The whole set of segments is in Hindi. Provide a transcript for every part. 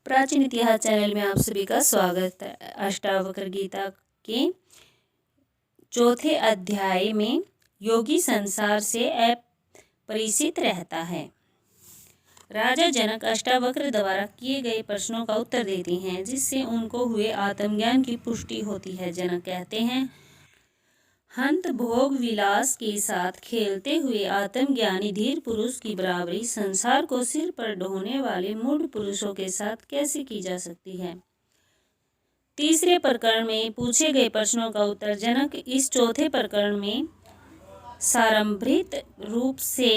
प्राचीन इतिहास चैनल में आप सभी का स्वागत है। अष्टावक्र गीता के चौथे अध्याय में योगी संसार से अपरिचित रहता है। राजा जनक अष्टावक्र द्वारा किए गए प्रश्नों का उत्तर देते हैं, जिससे उनको हुए आत्मज्ञान की पुष्टि होती है। जनक कहते हैं, हंत भोग विलास के साथ खेलते हुए आत्मज्ञानी धीर पुरुष की बराबरी संसार को सिर पर ढोने वाले मूढ़ पुरुषों के साथ कैसे की जा सकती है। तीसरे प्रकरण में पूछे गए प्रश्नों का उत्तर जनक इस चौथे प्रकरण में सारंभित रूप से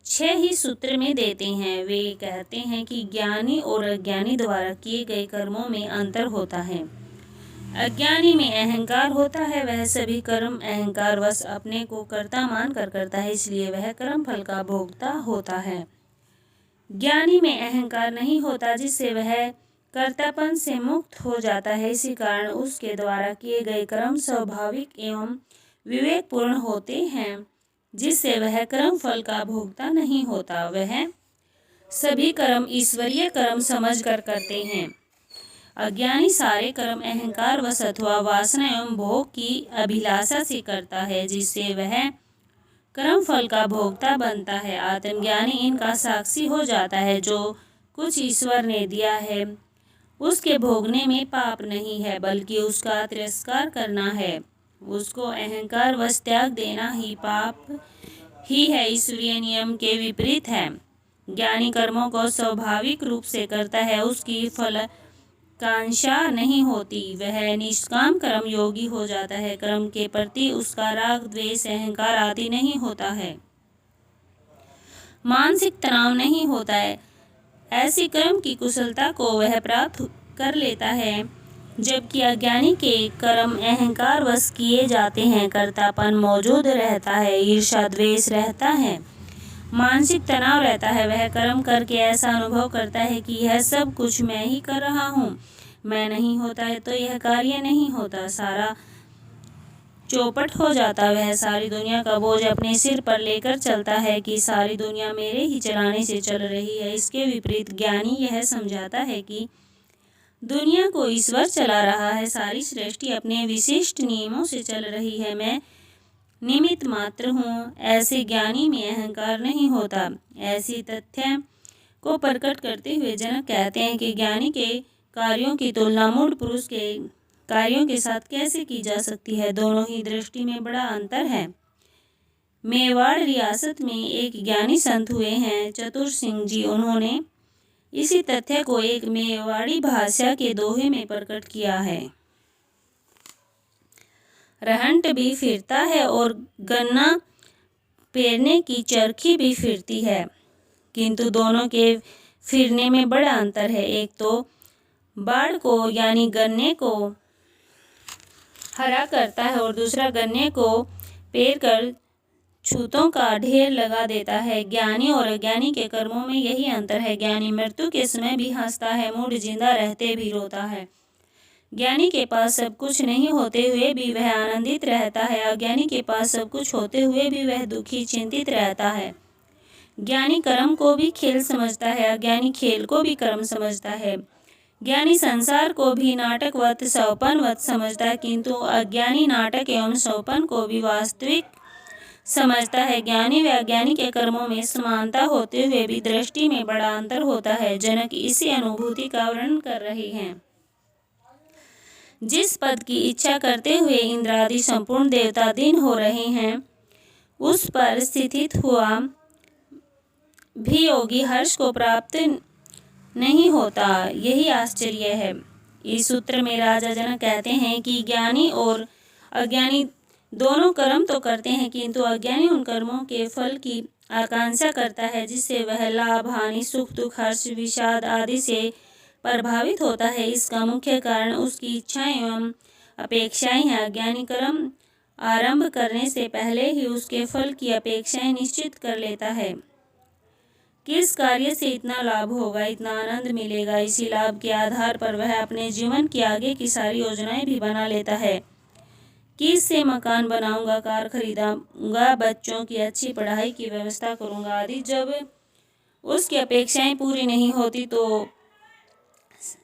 6 ही सूत्र में देते हैं। वे कहते हैं कि ज्ञानी और अज्ञानी द्वारा किए गए कर्मों में अंतर होता है। अज्ञानी में अहंकार होता है, वह सभी कर्म अहंकार वश अपने को कर्ता मानकर करता है, इसलिए वह कर्म फल का भोगता होता है। ज्ञानी में अहंकार नहीं होता, जिससे वह कर्तापन से मुक्त हो जाता है। इसी कारण उसके द्वारा किए गए कर्म स्वाभाविक एवं विवेकपूर्ण होते हैं, जिससे वह कर्म फल का भोगता नहीं होता। वह सभी कर्म ईश्वरीय कर्म समझकर करते हैं। अज्ञानी सारे कर्म अहंकार वश अथवा वासना एवं भोग की अभिलाषा से करता है, जिससे वह कर्म फल का भोक्ता बनता है। आत्मज्ञानी इनका साक्षी हो जाता है। जो कुछ ईश्वर ने दिया है उसके भोगने में पाप नहीं है, बल्कि उसका तिरस्कार करना है। उसको अहंकार वश त्याग देना ही पाप ही है, ईश्वरीय नियम के विपरीत है। ज्ञानी कर्मों को स्वाभाविक रूप से करता है, उसकी फल कांक्षा नहीं होती। वह निष्काम कर्म योगी हो जाता है। कर्म के प्रति उसका राग द्वेष अहंकार आदि नहीं होता है। मानसिक तनाव नहीं होता है। ऐसी कर्म की कुशलता को वह प्राप्त कर लेता है। जबकि अज्ञानी के कर्म अहंकार वश किए जाते हैं। कर्तापन मौजूद रहता है, ईर्ष्या द्वेष रहता है, मानसिक तनाव रहता है। वह कर्म करके ऐसा अनुभव करता है कि यह सब कुछ मैं ही कर रहा हूँ। मैं नहीं होता है तो यह कार्य नहीं होता। सारा चौपट हो जाता। वह सारी दुनिया का बोझ अपने सिर पर लेकर चलता है कि सारी दुनिया मेरे ही चलाने से चल रही है। इसके विपरीत ज्ञानी यह समझाता है कि दुनिया को ईश्वर चला रहा है। सारी सृष्टि अपने विशिष्ट नियमों से चल रही है, मैं निमित्त मात्र हूँ। ऐसे ज्ञानी में अहंकार नहीं होता। ऐसी तथ्य को प्रकट करते हुए जनक कहते हैं कि ज्ञानी के कार्यों की तुलना मूढ़ पुरुष के कार्यों के साथ कैसे की जा सकती है। दोनों ही दृष्टि में बड़ा अंतर है। मेवाड़ रियासत में एक ज्ञानी संत हुए हैं, चतुर सिंह जी। उन्होंने इसी तथ्य को एक मेवाड़ी भाषा के दोहे में प्रकट किया है। रहंट भी फिरता है और गन्ना पेरने की चरखी भी फिरती है, किंतु दोनों के फिरने में बड़ा अंतर है। एक तो बाढ़ को यानी गन्ने को हरा करता है और दूसरा गन्ने को पेर कर छूतों का ढेर लगा देता है। ज्ञानी और अज्ञानी के कर्मों में यही अंतर है। ज्ञानी मृत्यु के समय भी हंसता है, मूढ़ जिंदा रहते भी रोता है। ज्ञानी के पास सब कुछ नहीं होते हुए भी वह आनंदित रहता है। अज्ञानी के पास सब कुछ होते हुए भी वह दुखी चिंतित रहता है। ज्ञानी कर्म को भी खेल समझता है, अज्ञानी खेल को भी कर्म समझता है। ज्ञानी संसार को भी नाटकवत सौपनवत समझता है, किंतु अज्ञानी नाटक एवं सौपन को भी वास्तविक समझता है। ज्ञानी व अज्ञानी के कर्मों में समानता होते हुए भी दृष्टि में बड़ा अंतर होता है। जनक इसी अनुभूति का वर्णन कर रहे हैं। जिस पद की इच्छा करते हुए इंद्रादि संपूर्ण देवता दिन हो रहे हैं, उस पर स्थित हुआ भी योगी हर्ष को प्राप्त नहीं होता। यही आश्चर्य है। इस सूत्र में राजा जनक कहते हैं कि ज्ञानी और अज्ञानी दोनों कर्म तो करते हैं, किंतु अज्ञानी उन कर्मों के फल की आकांक्षा करता है, जिससे वह लाभ हानि सुख दुख हर्ष विषाद आदि से प्रभावित होता है। इसका मुख्य कारण उसकी इच्छाएं एवं अपेक्षाएं हैं। अज्ञानी कर्म आरंभ करने से पहले ही उसके फल की अपेक्षाएं निश्चित कर लेता है। किस कार्य से इतना लाभ होगा, इतना आनंद मिलेगा, इसी लाभ के आधार पर वह अपने जीवन की आगे की सारी योजनाएं भी बना लेता है कि इससे मकान बनाऊंगा, कार खरीदाऊंगा, बच्चों की अच्छी पढ़ाई की व्यवस्था करूंगा आदि। जब उसकी अपेक्षाएं पूरी नहीं होती तो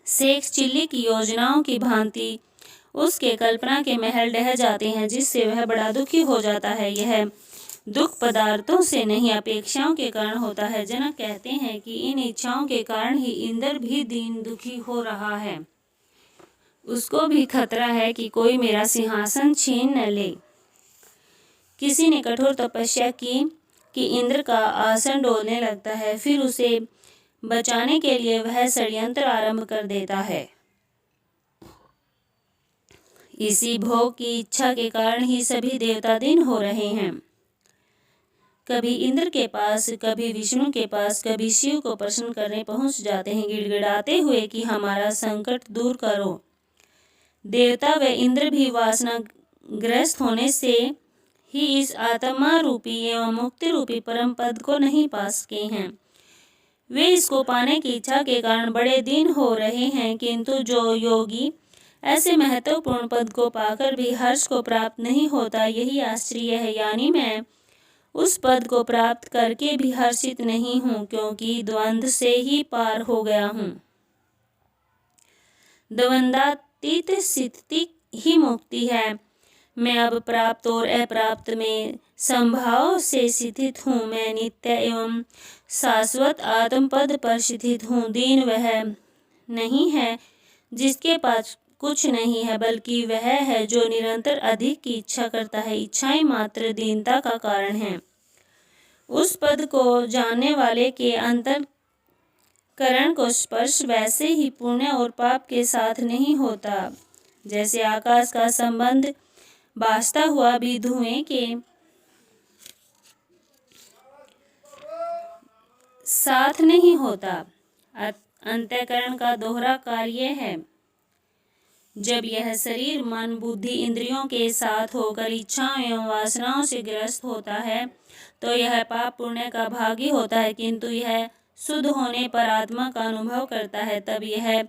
शेख चिल्ली की योजनाओं की भांति उसके कल्पना के महल ढह जाते हैं, जिससे वह बड़ा दुखी हो जाता है। यह दुख पदार्थों से नहीं, अपेक्षाओं के कारण होता है। जनक कहते हैं कि इन इच्छाओं के कारण ही इंद्र भी दीन दुखी हो रहा है। उसको भी खतरा है कि कोई मेरा सिंहासन छीन न ले। किसी ने कठोर तपस्या की कि इंद्र का आसन डोलने लगता है, फिर उसे बचाने के लिए वह षड्यंत्र आरंभ कर देता है। इसी भोग की इच्छा के कारण ही सभी देवता दीन हो रहे हैं। कभी इंद्र के पास, कभी विष्णु के पास, कभी शिव को प्रसन्न करने पहुंच जाते हैं, गिड़गिड़ाते हुए कि हमारा संकट दूर करो। देवता व इंद्र भी वासना ग्रस्त होने से ही इस आत्मा रूपी एवं मुक्ति रूपी परम पद को नहीं पा सके हैं। वे इसको पाने की इच्छा के कारण बड़े दीन हो रहे हैं, किंतु जो योगी ऐसे महत्वपूर्ण पद को पाकर भी हर्ष को प्राप्त नहीं होता, यही आश्चर्य है। यानी मैं उस पद को प्राप्त करके भी हर्षित नहीं हूँ, क्योंकि द्वंद्व से ही पार हो गया हूँ। द्वंद्वातीत स्थिति ही मुक्ति है। मैं अब प्राप्त और अप्राप्त में संभाव से स्थित हूँ। मैं नित्य एवं शाश्वत आत्म पद पर स्थित हूँ। दीन वह नहीं है जिसके पास कुछ नहीं है, बल्कि वह है जो निरंतर अधिक की इच्छा करता है। इच्छाएं मात्र दीनता का कारण है। उस पद को जानने वाले के अंतःकरण को स्पर्श वैसे ही पुण्य और पाप के साथ नहीं होता, जैसे आकाश का संबंध भासता हुआ भी धुएं के साथ नहीं होता। अंतःकरण का दोहरा कार्य है। जब यह शरीर, मन, बुद्धि, इंद्रियों के साथ होकर इच्छाओं एवं वासनाओं से ग्रस्त होता है, तो यह पाप पुण्य का भागी होता है, किंतु यह शुद्ध होने पर आत्मा का अनुभव करता है। तब यह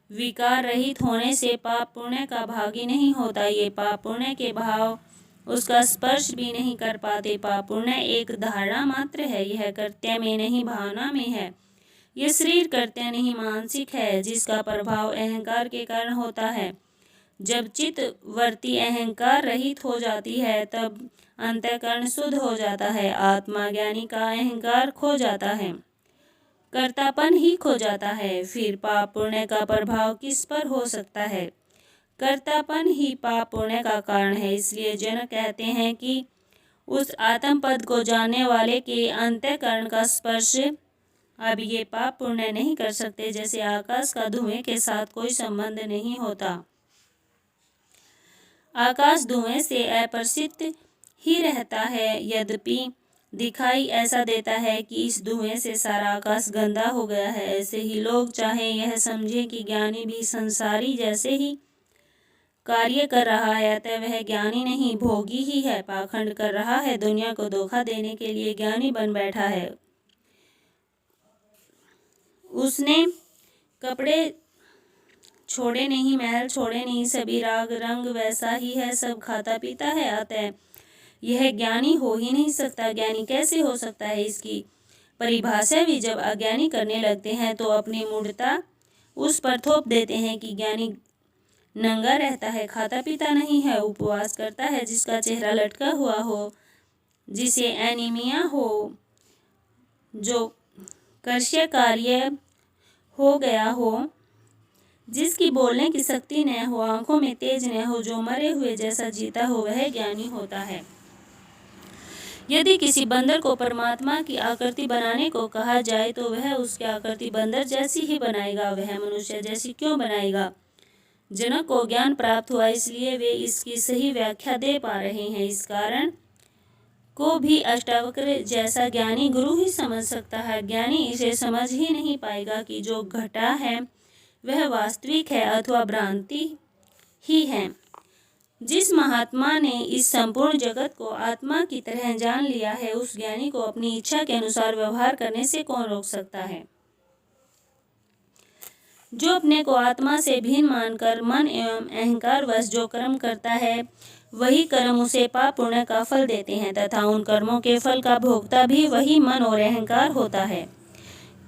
विकार रहित होने से पाप पुण्य का भागी नहीं होता। ये पाप पुण्य के भाव उसका स्पर्श भी नहीं कर पाते। पाप पुण्य एक धारणा मात्र है। यह कर्त्य में नहीं, भावना में है। यह शरीर कर्त्य नहीं, मानसिक है, जिसका प्रभाव अहंकार के कारण होता है। जब चित्त वृत्ति अहंकार रहित हो जाती है, तब अंतःकरण शुद्ध हो जाता है। आत्मा ज्ञानी का अहंकार खो जाता है, कर्तापन ही खो जाता है। फिर पाप पुण्य का प्रभाव किस पर हो सकता है? कर्तापन ही पाप पुण्य का कारण है। इसलिए जनक कहते हैं कि उस आत्म पद को जानने वाले के अंतःकरण का स्पर्श अब ये पाप पुण्य नहीं कर सकते। जैसे आकाश का धुएं के साथ कोई संबंध नहीं होता। आकाश धुएं से अपरिचित ही रहता है, यद्यपि दिखाई ऐसा देता है कि इस धुएं से सारा आकाश गंदा हो गया है। ऐसे ही लोग चाहे यह समझे कि ज्ञानी भी संसारी जैसे ही कार्य कर रहा है, अतः वह ज्ञानी नहीं, भोगी ही है, पाखंड कर रहा है, दुनिया को धोखा देने के लिए ज्ञानी बन बैठा है। उसने कपड़े छोड़े नहीं, महल छोड़े नहीं, सभी राग रंग वैसा ही है, सब खाता पीता है, अतः यह ज्ञानी हो ही नहीं सकता। ज्ञानी कैसे हो सकता है? इसकी परिभाषा भी जब अज्ञानी करने लगते हैं तो अपनी मूढ़ता उस पर थोप देते हैं कि ज्ञानी नंगा रहता है, खाता पीता नहीं है, उपवास करता है, जिसका चेहरा लटका हुआ हो, जिसे एनीमिया हो, जो कर्ष्य कार्य हो गया हो, जिसकी बोलने की शक्ति न हो, आंखों में तेज न हो, जो मरे हुए जैसा जीता हो, वह ज्ञानी होता है। यदि किसी बंदर को परमात्मा की आकृति बनाने को कहा जाए तो वह उसकी आकृति बंदर जैसी ही बनाएगा, वह मनुष्य जैसी क्यों बनाएगा? जनक को ज्ञान प्राप्त हुआ, इसलिए वे इसकी सही व्याख्या दे पा रहे हैं। इस कारण को भी अष्टावक्र जैसा ज्ञानी गुरु ही समझ सकता है। ज्ञानी इसे समझ ही नहीं पाएगा कि जो घटा है वह वास्तविक है अथवा भ्रांति ही है। जिस महात्मा ने इस संपूर्ण जगत को आत्मा की तरह जान लिया है, उस ज्ञानी को अपनी इच्छा के अनुसार व्यवहार करने से कौन रोक सकता है? जो अपने को आत्मा से भिन्न मानकर मन एवं अहंकार वश जो कर्म करता है, वही कर्म उसे पाप पुण्य का फल देते हैं, तथा उन कर्मों के फल का भोक्ता भी वही मन और अहंकार होता है।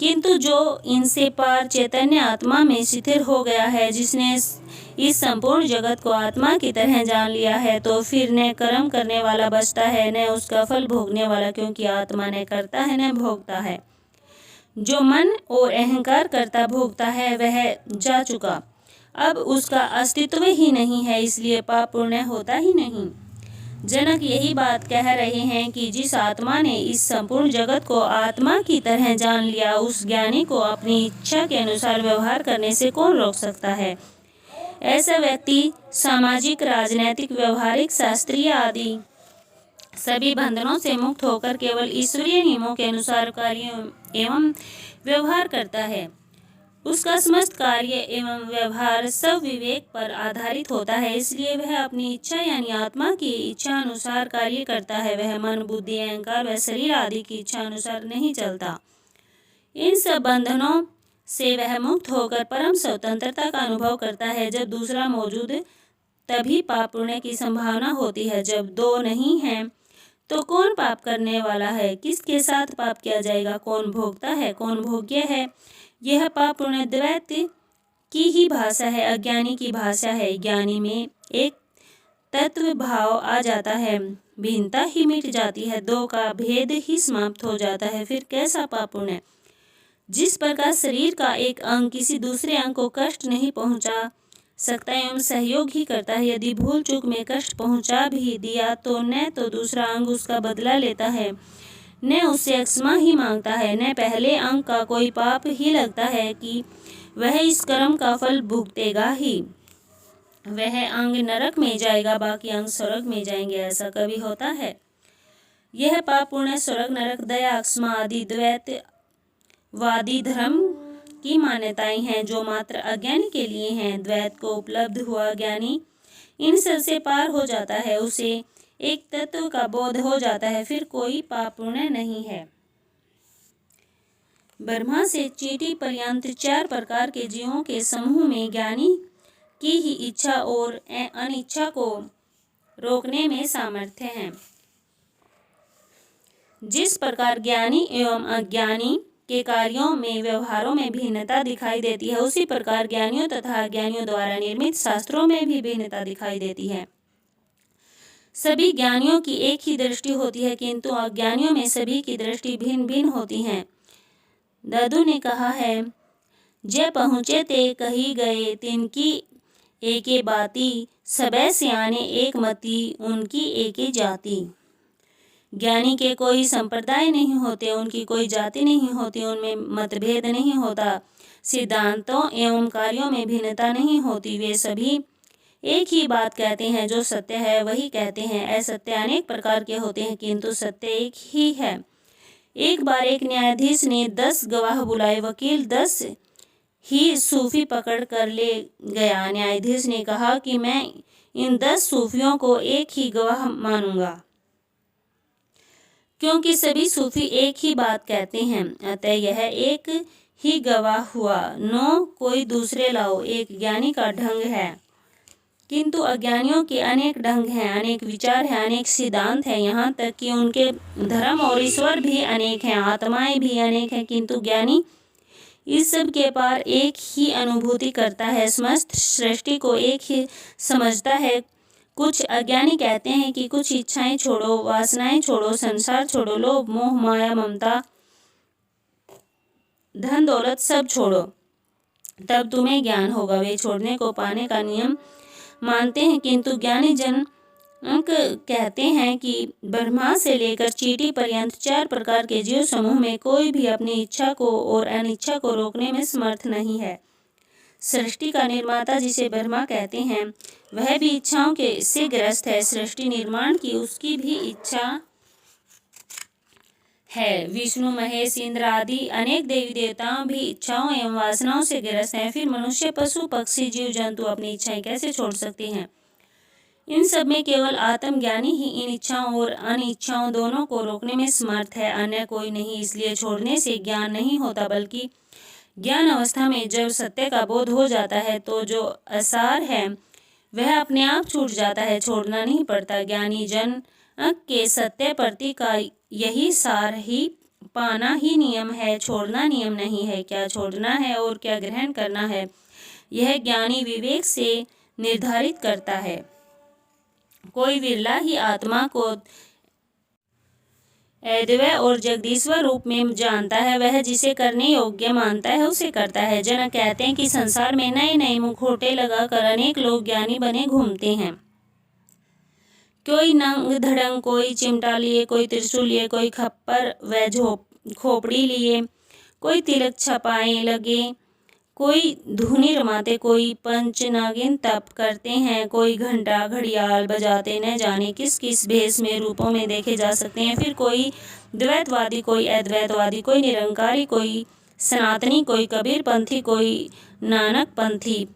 किंतु जो इनसे पार चैतन्य आत्मा में स्थिर हो गया है, जिसने इस संपूर्ण जगत को आत्मा की तरह जान लिया है, तो फिर न कर्म करने वाला बचता है, न उसका फल भोगने वाला, क्योंकि आत्मा न करता है न भोगता है। जो मन और अहंकार करता भोगता है वह जा चुका, अब उसका अस्तित्व ही नहीं है, इसलिए पाप पुण्य होता ही नहीं। जनक यही बात कह रहे हैं कि जिस आत्मा ने इस संपूर्ण जगत को आत्मा की तरह जान लिया, उस ज्ञानी को अपनी इच्छा के अनुसार व्यवहार करने से कौन रोक सकता है। ऐसा व्यक्ति सामाजिक, राजनैतिक, व्यवहारिक, शास्त्रीय आदि सभी बंधनों से मुक्त होकर केवल ईश्वरीय नियमों के अनुसार कार्य एवं व्यवहार करता है। उसका समस्त कार्य एवं व्यवहार सब विवेक पर आधारित होता है, इसलिए वह अपनी इच्छा यानी आत्मा की इच्छा अनुसार कार्य करता है। वह मन, बुद्धि, अहंकार व शरीर आदि की इच्छा अनुसार नहीं चलता। इन सब बंधनों से वह मुक्त होकर परम स्वतंत्रता का अनुभव करता है। जब दूसरा मौजूद तभी पाप पुण्य की संभावना होती है। जब दो नहीं है तो कौन पाप करने वाला है, किसके साथ पाप किया जाएगा, कौन भोगता है, कौन भोग्य है। यह पाप पुण्य द्वैत की ही भाषा है, अज्ञानी की भाषा है। ज्ञानी में एक तत्व भाव आ जाता है, भिन्नता ही मिट जाती है, दो का भेद ही समाप्त हो जाता है। फिर कैसा पाप पुण्य। जिस प्रकार शरीर का एक अंग किसी दूसरे अंग को कष्ट नहीं पहुंचा सकता एवं सहयोग ही करता है, यदि भूल चूक में कष्ट पहुंचा भी दिया तो न तो दूसरा अंग उसका बदला लेता है, न उससे क्षमा ही मांगता है, न पहले अंग का कोई पाप ही लगता है कि वह इस कर्म का फल भुगतेगा ही। वह अंग नरक में जाएगा, बाकी अंग स्वर्ग में जाएंगे। ऐसा कभी होता है। यह पाप पुण्य, स्वर्ग, नरक, दया, क्षमा आदि द्वैतवादी धर्म की मान्यताएं हैं, जो मात्र अज्ञानी के लिए हैं। द्वैत को उपलब्ध हुआ ज्ञानी इन सब से पार हो जाता है, उसे एक तत्व का बोध हो जाता है, फिर कोई पाप पुण्य नहीं है। ब्रह्मा से चींटी पर्यंत 4 प्रकार के जीवों के समूह में ज्ञानी की ही इच्छा और अनिच्छा को रोकने में सामर्थ्य है। जिस प्रकार ज्ञानी एवं अज्ञानी के कार्यों में, व्यवहारों में भिन्नता दिखाई देती है, उसी प्रकार ज्ञानियों तथा अज्ञानियों द्वारा निर्मित शास्त्रों में भी भिन्नता दिखाई देती है। सभी ज्ञानियों की एक ही दृष्टि होती है, किंतु अज्ञानियों में सभी की दृष्टि भिन्न भिन्न होती है। दादू ने कहा है, जे पहुँचे ते कही गए, तिनकी एके बाती, सबे सियाने एक मती, उनकी एके जाति। ज्ञानी के कोई संप्रदाय नहीं होते, उनकी कोई जाति नहीं होती, उनमें मतभेद नहीं होता, सिद्धांतों एवं कार्यों में भिन्नता नहीं होती। वे सभी एक ही बात कहते हैं, जो सत्य है वही कहते हैं। असत्य अनेक प्रकार के होते हैं, किंतु सत्य एक ही है। एक बार एक न्यायाधीश ने 10 गवाह बुलाए। वकील 10 ही सूफी पकड़ कर ले गया। न्यायाधीश ने कहा कि मैं इन 10 सूफियों को एक ही गवाह मानूंगा, क्योंकि सभी सूफी एक ही बात कहते हैं, अतः यह एक ही गवाह हुआ। 9 कोई दूसरे लाओ। एक ज्ञानी का ढंग है, किंतु अज्ञानियों के अनेक ढंग हैं, अनेक विचार हैं, अनेक सिद्धांत हैं, यहाँ तक कि उनके धर्म और ईश्वर भी अनेक हैं, आत्माएं भी अनेक हैं, किंतु ज्ञानी इस सब के पार एक ही अनुभूति करता है, समस्त सृष्टि को एक ही समझता है। कुछ अज्ञानी कहते हैं कि कुछ इच्छाएं छोड़ो, वासनाएं छोड़ो, संसार छोड़ो, लोभ, मोह, माया, ममता, धन दौलत सब छोड़ो, तब तुम्हें ज्ञान होगा। वे छोड़ने को पाने का नियम मानते हैं, किंतु ज्ञानी जन कहते हैं कि ब्रह्मा से लेकर चींटी पर्यंत 4 प्रकार के जीव समूह में कोई भी अपनी इच्छा को और अनिच्छा को रोकने में समर्थ नहीं है। सृष्टि का निर्माता, जिसे ब्रह्मा कहते हैं, वह भी इच्छाओं के से ग्रस्त है। सृष्टि निर्माण की उसकी भी इच्छा है। विष्णु, महेश, इंद्र आदि अनेक देवी देवताओं भी इच्छाओं एवं वासनाओं से ग्रस्त हैं। फिर मनुष्य, पशु, पक्षी, जीव जंतु अपनी इच्छाएं कैसे छोड़ सकते हैं। इन सब में केवल आत्मज्ञानी ही इन इच्छाओं और अनिच्छाओं दोनों को रोकने में समर्थ है, अन्य कोई नहीं। इसलिए छोड़ने से ज्ञान नहीं होता, बल्कि ज्ञान अवस्था में जब सत्य का बोध हो जाता है तो जो असार है वह अपने आप छूट जाता है, छोड़ना नहीं पड़ता। ज्ञानी जन के सत्य प्रति का यही सार ही पाना ही नियम है, छोड़ना नियम नहीं है। क्या छोड़ना है और क्या ग्रहण करना है, यह ज्ञानी विवेक से निर्धारित करता है। कोई विरला ही आत्मा को अद्वैत और जगदीश्वर रूप में जानता है। वह जिसे करने योग्य मानता है उसे करता है। जनक कहते हैं कि संसार में नए नए मुखौटे लगाकर अनेक लोग ज्ञानी बने घूमते हैं। कोई नंग धड़ंग, कोई चिमटा लिए, कोई त्रिशूल लिए, कोई खप्पर व खोपड़ी लिए, कोई तिलक छपाए लगे, कोई धुनी रमाते, कोई पंच नागिन तप करते हैं, कोई घंटा घड़ियाल बजाते, न जाने किस किस भेष में रूपों में देखे जा सकते हैं। फिर कोई द्वैतवादी, कोई अद्वैतवादी, कोई निरंकारी, कोई सनातनी, कोई कबीर पंथी, कोई नानक पंथी,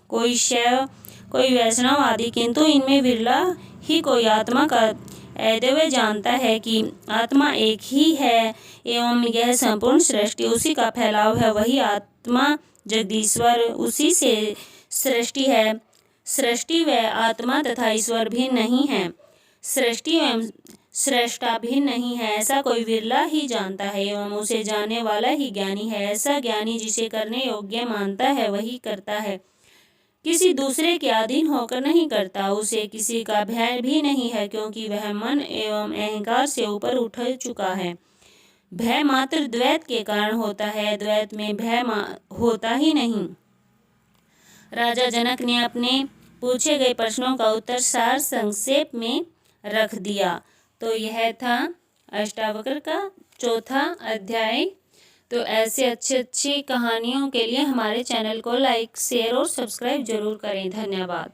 कोई शैव, कोई वैष्णव आदि। किंतु इनमें विरला ही कोई आत्मा का अद्वैत जानता है कि आत्मा एक ही है एवं यह संपूर्ण सृष्टि उसी का फैलाव है। वही आत्मा जगदीश्वर, उसी से सृष्टि है। सृष्टि व आत्मा तथा ईश्वर भिन्न नहीं है, सृष्टि एवं सृष्टा भिन्न नहीं है। ऐसा कोई विरला ही जानता है एवं उसे जानने वाला ही ज्ञानी है। ऐसा ज्ञानी जिसे करने योग्य मानता है वही करता है, किसी दूसरे के अधीन होकर नहीं करता। उसे किसी का भय भी नहीं है, क्योंकि वह मन एवं अहंकार से ऊपर उठ चुका है। भय मात्र द्वैत के कारण होता है, द्वैत में भय होता ही नहीं। राजा जनक ने अपने पूछे गए प्रश्नों का उत्तर सार संक्षेप में रख दिया। तो यह था अष्टावक्र का चौथा अध्याय। तो ऐसे अच्छी कहानियों के लिए हमारे चैनल को लाइक, शेयर और सब्सक्राइब जरूर करें। धन्यवाद।